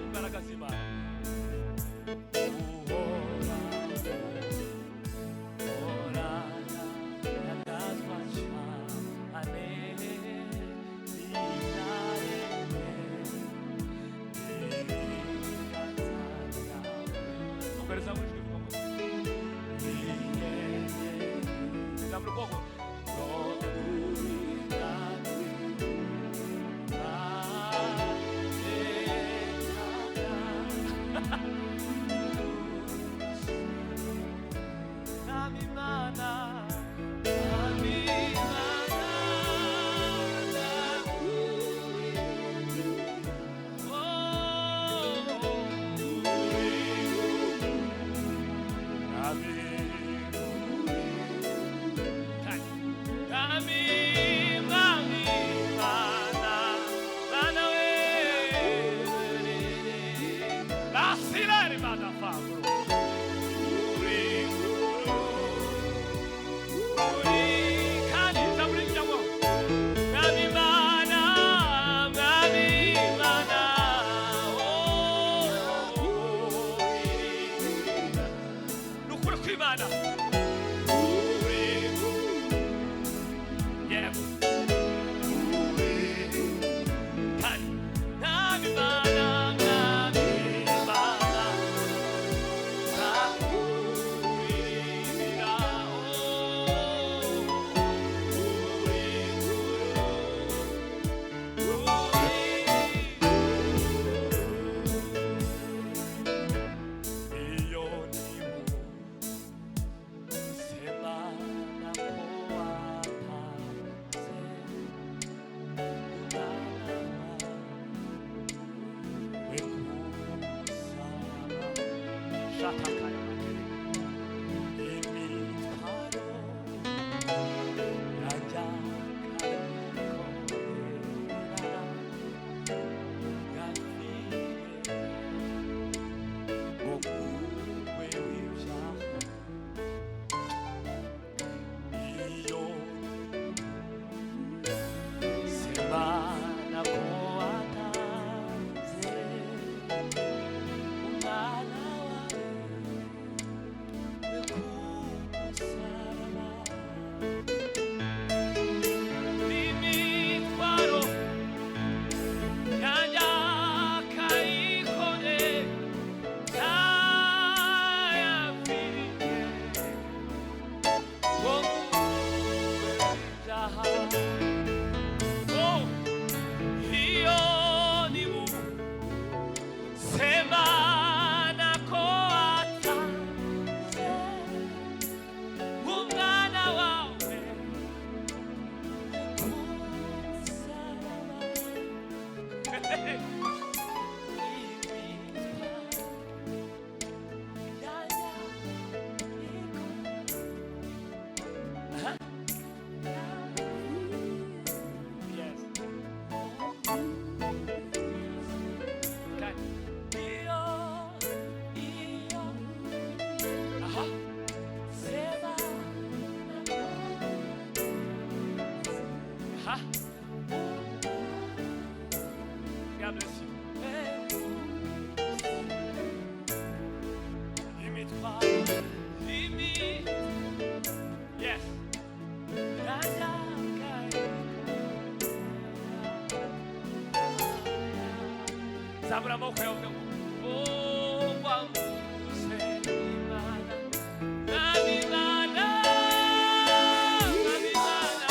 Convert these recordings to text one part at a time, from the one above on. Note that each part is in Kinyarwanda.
imbaraga z'Imana. Zabra amaboko yawe uvuga ngo wamuse Imana Mwami Imana Mwami Imana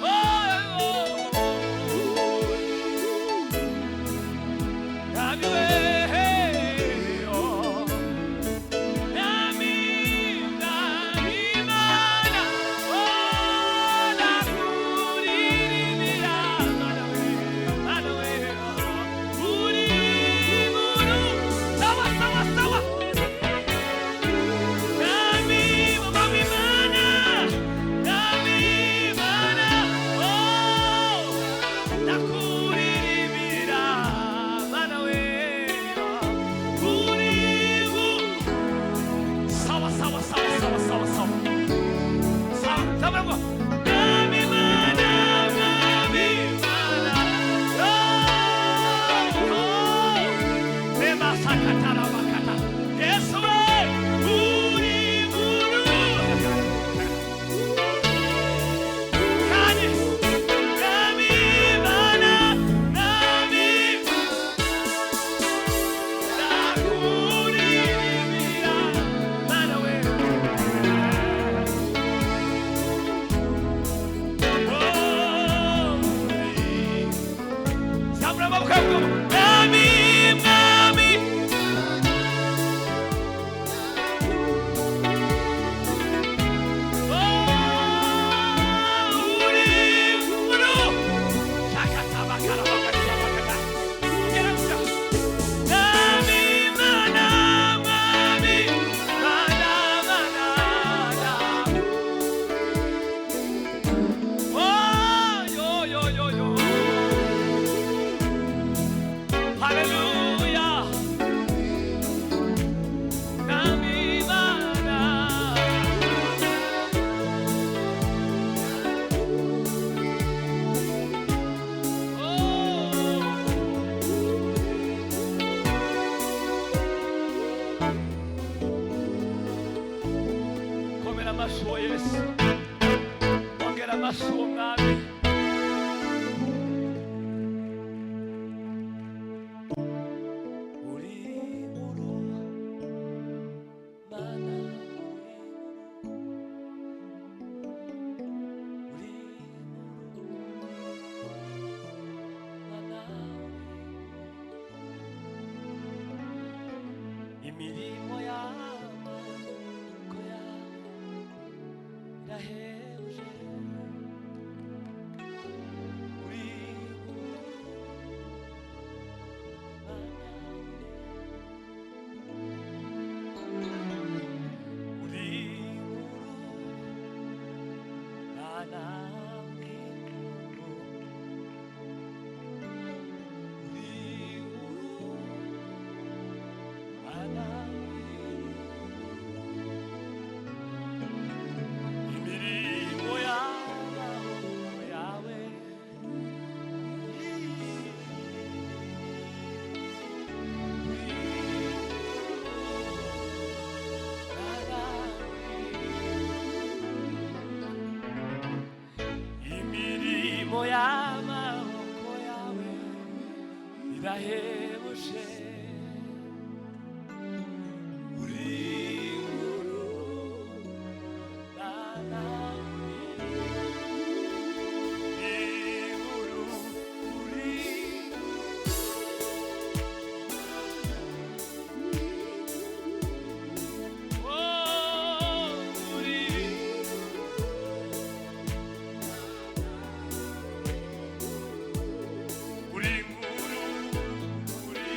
Mwami we Imana sakataramakata. Yesu we, uri nkuru. Kandi nami Mana, nami ndakuririmbira. Mana we. Zamura amaboko yawe. Nami, nami. Hallelujah. Nami Mana. Komera amashyi uwo Yesu. Ongera amashyi uwo Mwami. Uri nkuru, Mana, uri nkuru, Mana, imirimo y'amaboko yawe irahebuje. Uri nkuru, Mana, uri nkuru, Mana, uri nkuru, uri nkuru, Mana, imirimo y'amaboko yawe imirimo y'amaboko yawe irahebuje. Uri nkuru, Mana, uri nkuru, uri uri nkuru, uri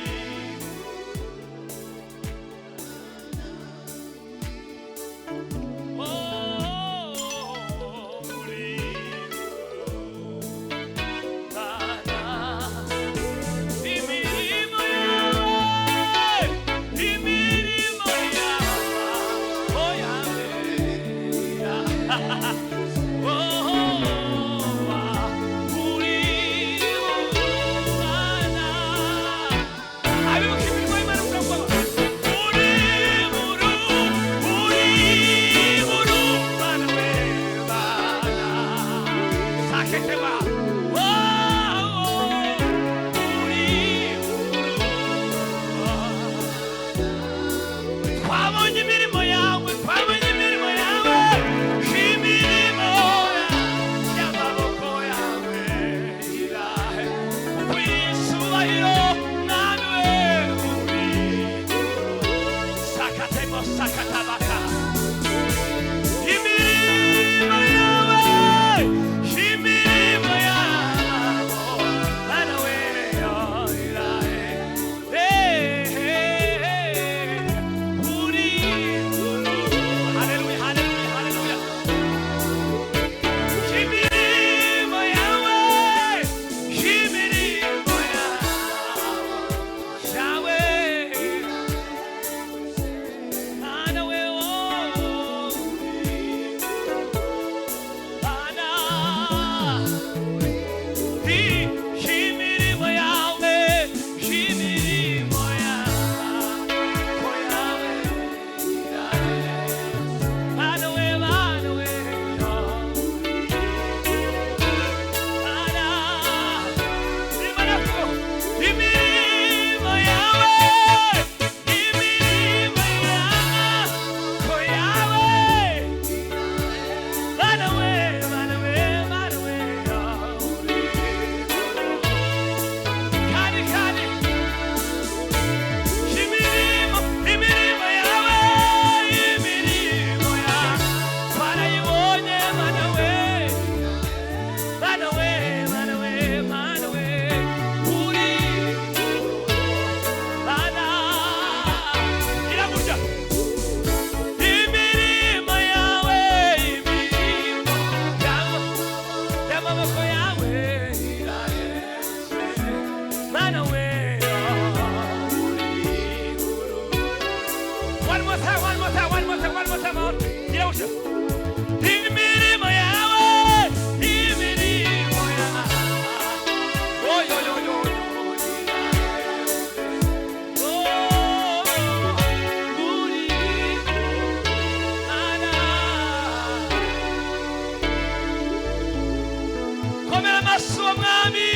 uwo mwami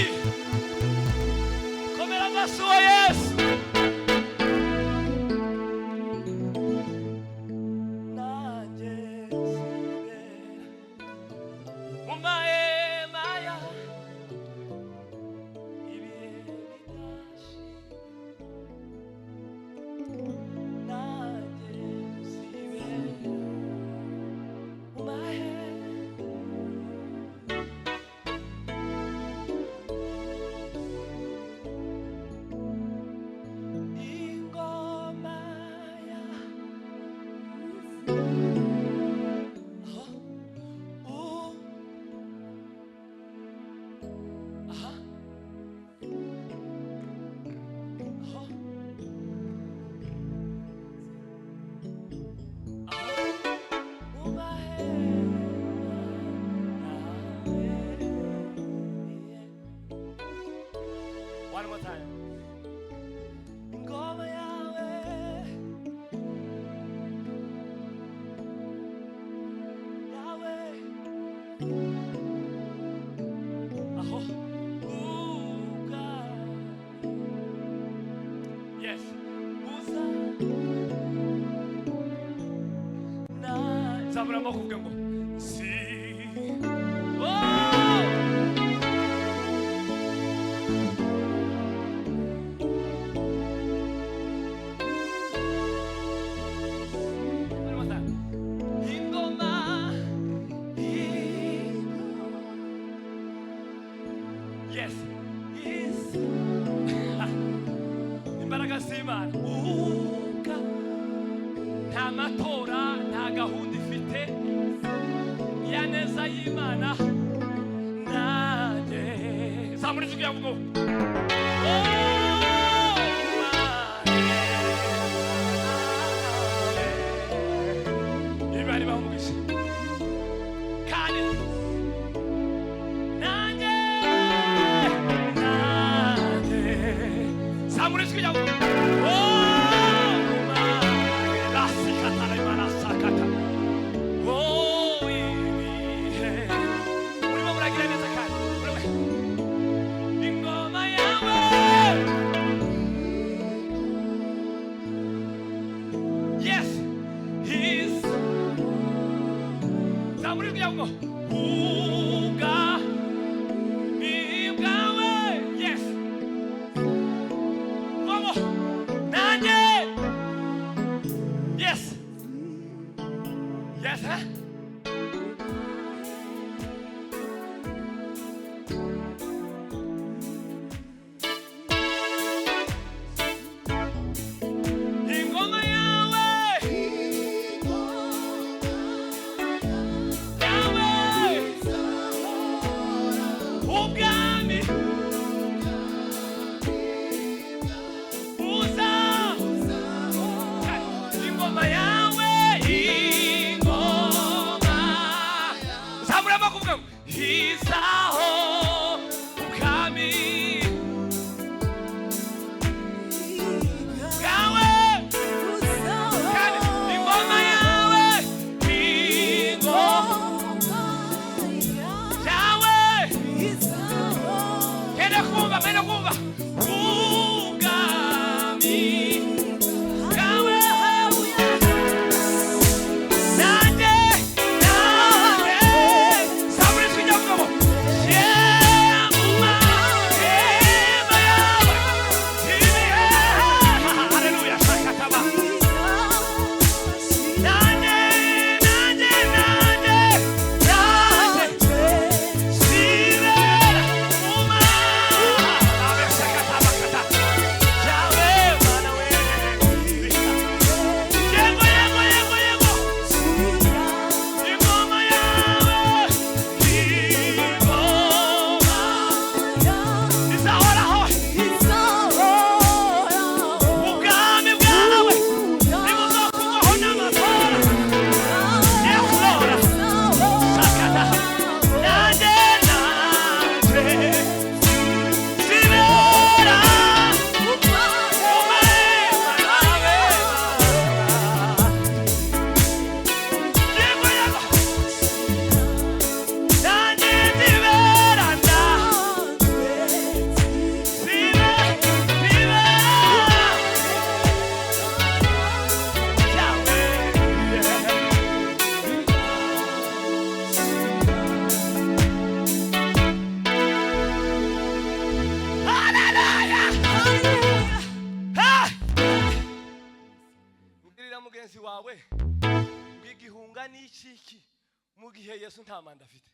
komera amashyi wa Yesu nanjye sibera mu mahema ya ibihe bidashira nanjye sibera mu mahema One more time. Ngoma yawe yawe aho uga yes uza na zabura makuvuga ngo si yes, yes. Imbaraga z'Imana uka nta matora nta gahunda ifite ya neza y'Imana nanjye zamuri ijwi yavuga Imana ibamugisha kandi zamuri ijwi yavuga yes he's zamuri ijwi yavuga uga ibwawe yes vamos nanye yes yes huh? Ingoma yawe yawe mugenzi wawe ngigihunga n'ikiki mu gihe Yesu nta manda afite.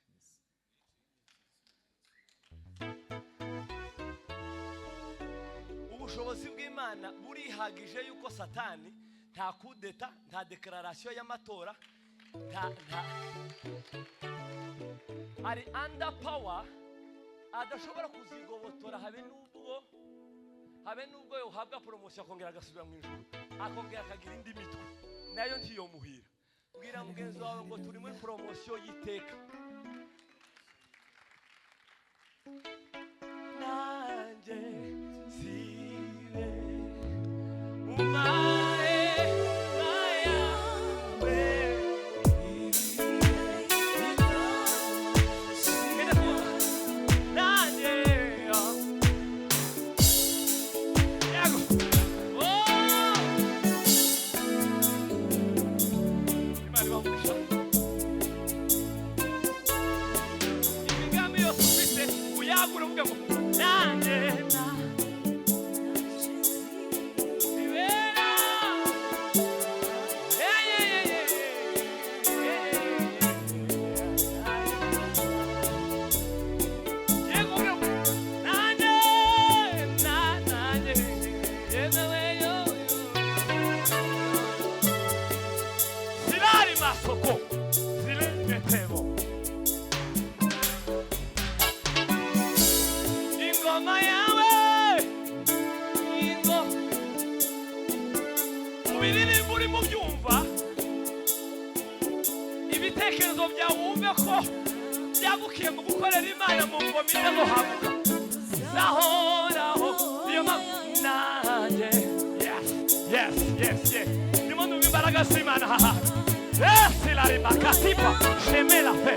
Ubushobozi bw'Imana burihagije yuko Satani nta kudeta, nta declaration y'amatora, nta ari under power, adashobora kuzigobotora habe nubwo yohabwa promotion akongera agasubira mu ijuru, akongera akagira indi mitwe nayo ntiyo muhira. Bwira mugenzi wawe ngo turi muri promotion y'iteka. Nanje sibe ibitekerezo byawe wumve ko byagukiye mu gukorera Imana mu ngoma idahamuka. Naho niyo mpamvu nanjye yes ndimo numva imbaraga z'Imana. Silari makasipa sheme la fe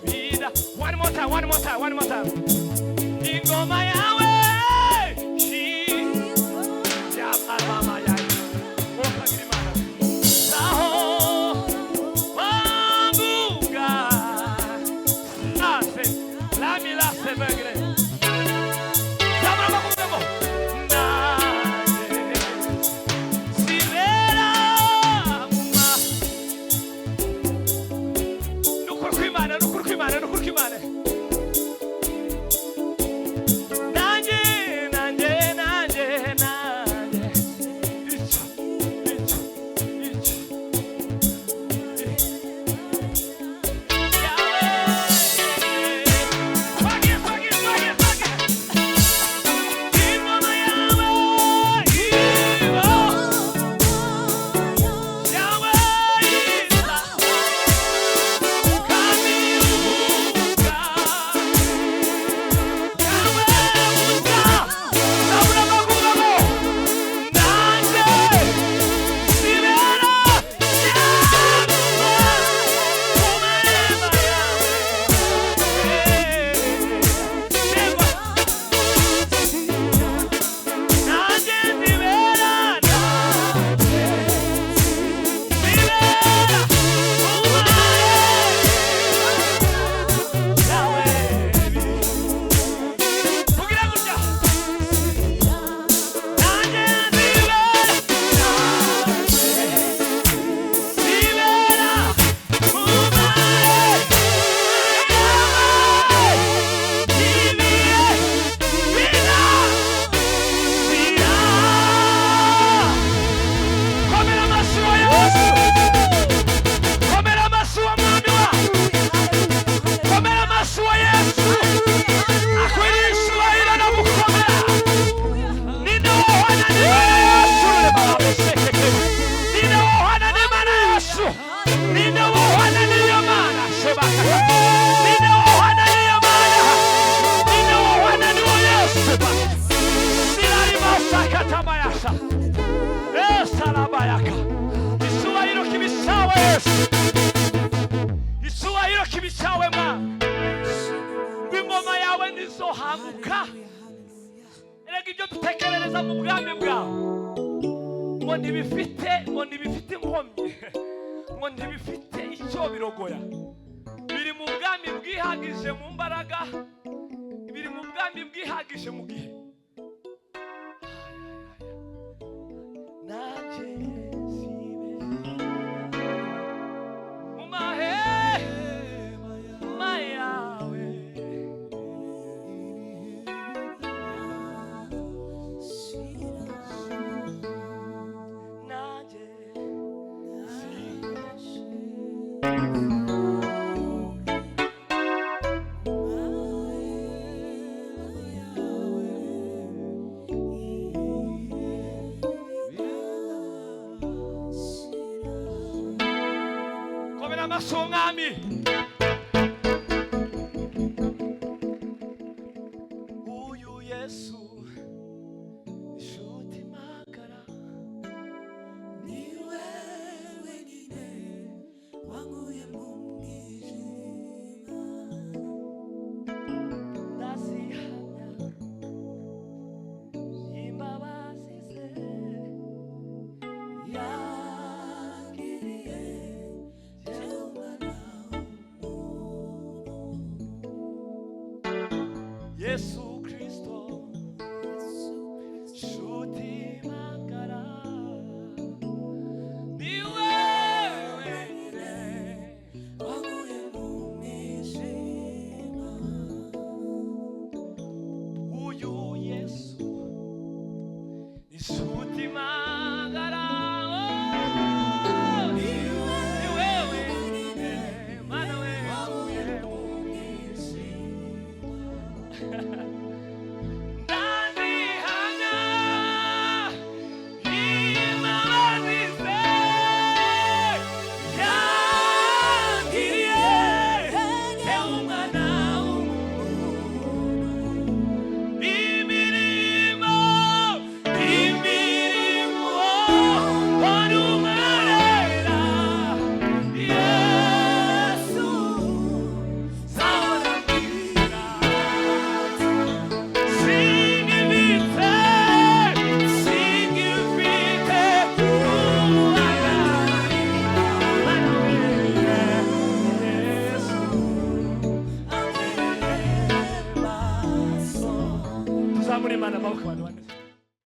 vida. One more time. Ingoma yawe ya mama ya Imana. Nanje Masongami uyu Yesu shuti magara ni wewe nyine wanguye mu mwijima ndasihamya imbabazi ze yangiriye Yesu Kristo shuti magara ni wewe nyine wanguye mu mwijima uyu Yesu ni shuti magara